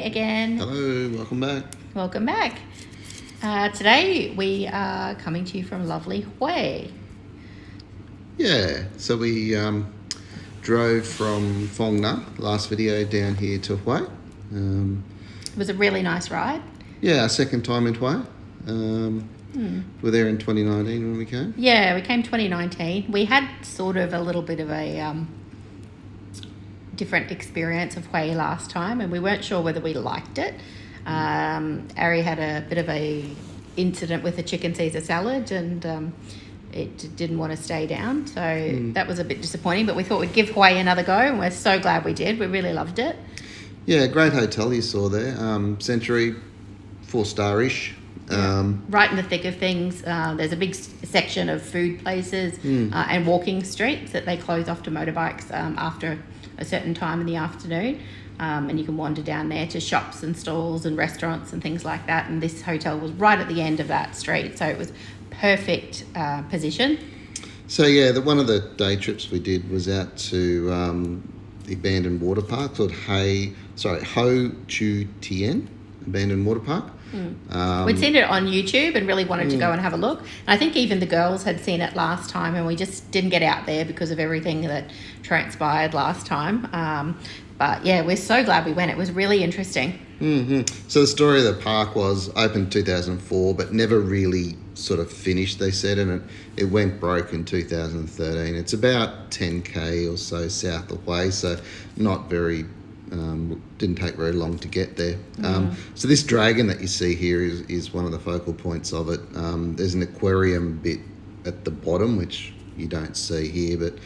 again. Hello, welcome back. Welcome back. Today we are coming to you from lovely Hue. Yeah, so we drove from Phong Nha, last video, down here to Hue. It was a really nice ride. Yeah, our second time in Hue. We're there in 2019 when we came. Yeah, we came 2019. We had sort of a little bit of a different experience of Hue last time, and we weren't sure whether we liked it. Ari had a bit of a incident with a chicken Caesar salad, and it didn't want to stay down, so that was a bit disappointing, but we thought we'd give Hue another go, and we're so glad we did. We really loved it. Yeah, great hotel you saw there. Century, 4-star-ish. Right in the thick of things. There's a big section of food places and walking streets that they close off to motorbikes after a certain time in the afternoon, and you can wander down there to shops and stalls and restaurants and things like that, and this hotel was right at the end of that street, so it was perfect position. So yeah, one of the day trips we did was out to the abandoned water park called Ho Chu Tien Abandoned Water Park. We'd seen it on YouTube and really wanted to go and have a look. And I think even the girls had seen it last time, and we just didn't get out there because of everything that transpired last time. But yeah, we're so glad we went. It was really interesting. So the story of the park was opened 2004, but never really sort of finished, they said, and it went broke in 2013. It's about 10k or so south of Hue, so not very... didn't take very long to get there. So this dragon that you see here is one of the focal points of it. There's an aquarium bit at the bottom, which you don't see here, but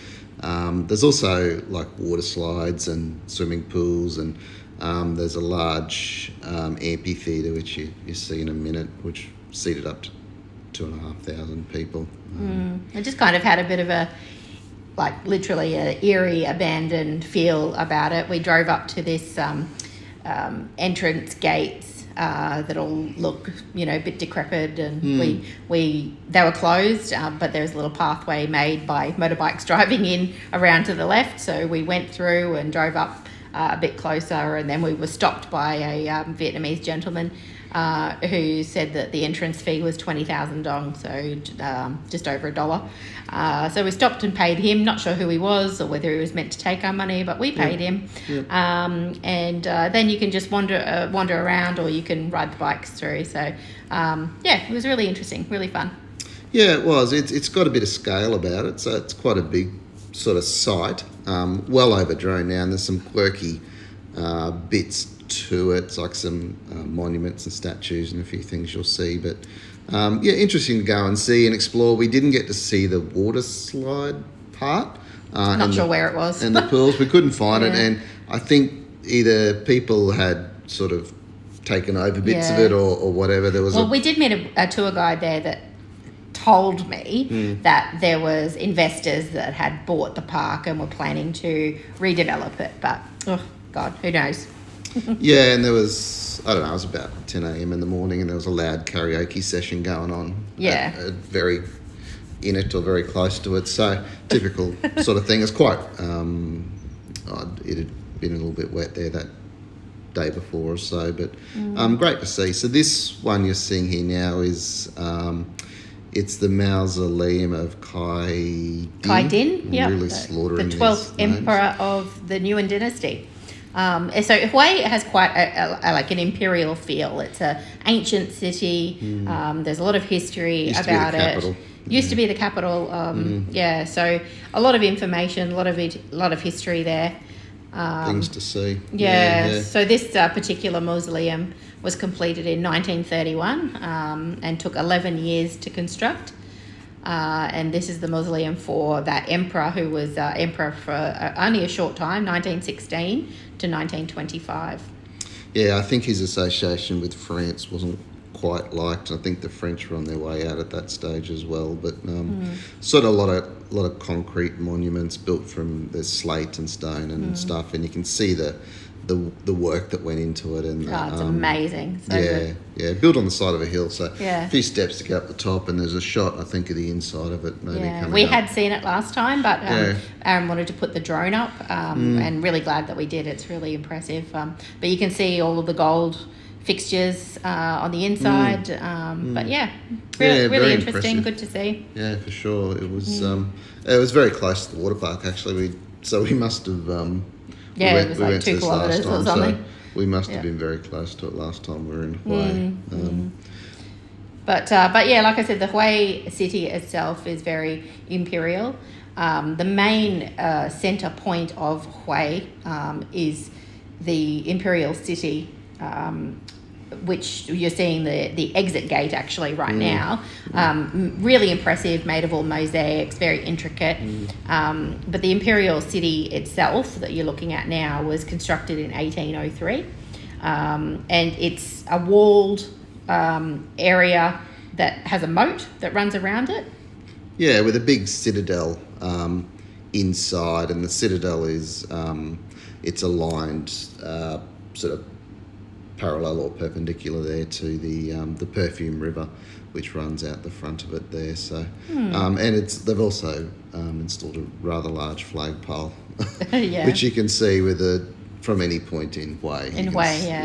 there's also like water slides and swimming pools, and there's a large amphitheatre, which you see in a minute, which seated up to 2,500 people. It just kind of had a bit of a literally an eerie, abandoned feel about it. We drove up to this entrance gates that all look, a bit decrepit, and they were closed, but there was a little pathway made by motorbikes driving in around to the left. So we went through and drove up a bit closer, and then we were stopped by a Vietnamese gentleman who said that the entrance fee was 20,000 dong, so just over $1. So we stopped and paid him, not sure who he was or whether he was meant to take our money, but we paid him. And then you can just wander around, or you can ride the bikes through. So it was really interesting, really fun. Yeah, it was. It's got a bit of scale about it, so it's quite a big sort of site, well overgrown now, and there's some quirky bits to it. It's like some monuments and statues and a few things you'll see, but interesting to go and see and explore. We didn't get to see the water slide part. Not sure where it was. And the pools, we couldn't find it, and I think either people had sort of taken over bits of it or whatever. We did meet a tour guide there that told me that there was investors that had bought the park and were planning to redevelop it, but God, who knows? Yeah, and there was, I don't know, it was about 10 a.m. in the morning, and there was a loud karaoke session going on. Yeah. Very in it or very close to it. So typical sort of thing. It's quite, it had been a little bit wet there that day before or so, but great to see. So this one you're seeing here now is, it's the mausoleum of Khai Dinh. Yeah, really slaughtering the 12th emperor of the Nguyen dynasty. So Hue has quite an imperial feel. It's an ancient city. There's a lot of history about it. Used to be the capital. So a lot of information, a lot of history there. Things to see. Yeah. So this particular mausoleum was completed in 1931 and took 11 years to construct. And this is the mausoleum for that emperor who was emperor for only a short time, 1916 to 1925. Yeah, I think his association with France wasn't quite liked. I think the French were on their way out at that stage as well. But sort of a lot of concrete monuments built from the slate and stone and stuff, and you can see the the work that went into it, and Oh, it's amazing. So good. built on the side of a hill, so Yeah. a few steps to get up the top, and there's a shot, I think, of the inside of it. Maybe coming We up. had seen it last time, but Yeah. Aaron wanted to put the drone up, and really glad that we did. It's really impressive. But you can see all of the gold fixtures on the inside. But really very interesting. impressive. Good to see. Yeah, for sure. It was very close to the water park, actually. We must have. It was like 2 kilometres or something. So we must have been very close to it last time we were in Hawaii. But like I said, the Hawaii city itself is very imperial. The main center point of Hawaii is the imperial city, which you're seeing the exit gate actually right now. Really impressive, made of all mosaics, very intricate. But the imperial city itself that you're looking at now was constructed in 1803, and it's a walled area that has a moat that runs around it. Yeah, with a big citadel inside, and the citadel is it's aligned sort of parallel or perpendicular there to the Perfume River, which runs out the front of it there. So, and they've also installed a rather large flagpole, which you can see from any point in Hawaii.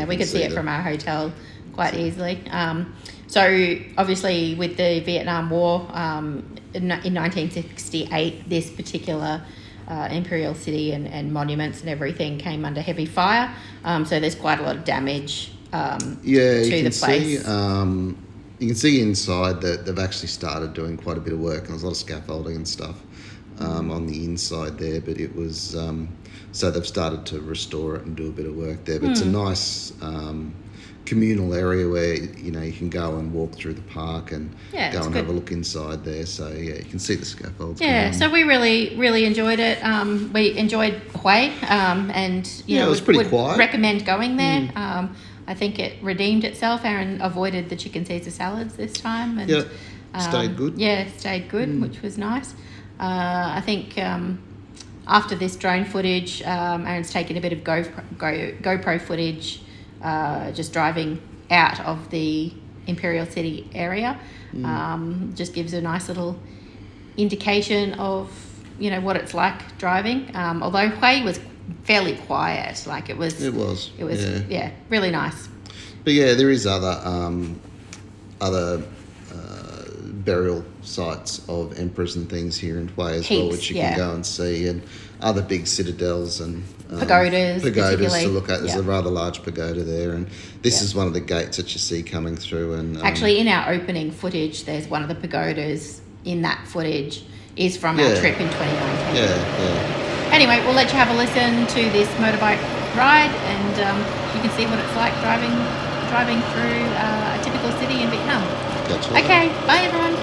We could see it from our hotel quite easily. So obviously with the Vietnam War in 1968, this particular imperial city and monuments and everything came under heavy fire. So there's quite a lot of damage to the place. You can see inside that they've actually started doing quite a bit of work, and there's a lot of scaffolding and stuff on the inside there, but it was so they've started to restore it and do a bit of work there. But it's a nice communal area where you can go and walk through the park and go and have a look inside there. So you can see the scaffolds. So we really enjoyed it. We enjoyed Hawaii, and it was pretty quiet. Recommend going there. I think it redeemed itself. Aaron avoided the chicken Caesar salads this time, and stayed good. Stayed good, which was nice. I think after this drone footage, Aaron's taken a bit of GoPro footage. Just driving out of the Imperial City area, just gives a nice little indication of what it's like driving. Although Hawaii was fairly quiet, like it was really nice. But there is other burial sites of emperors and things here in Hawaii as well, which you can go and see, and other big citadels and pagodas to look at. There's a rather large pagoda there, and this is one of the gates that you see coming through. And actually, in our opening footage, there's one of the pagodas in that footage is from our trip in 2019. Anyway, we'll let you have a listen to this motorbike ride, and you can see what it's like driving through a typical city in Vietnam. Catch you later. Okay, bye everyone.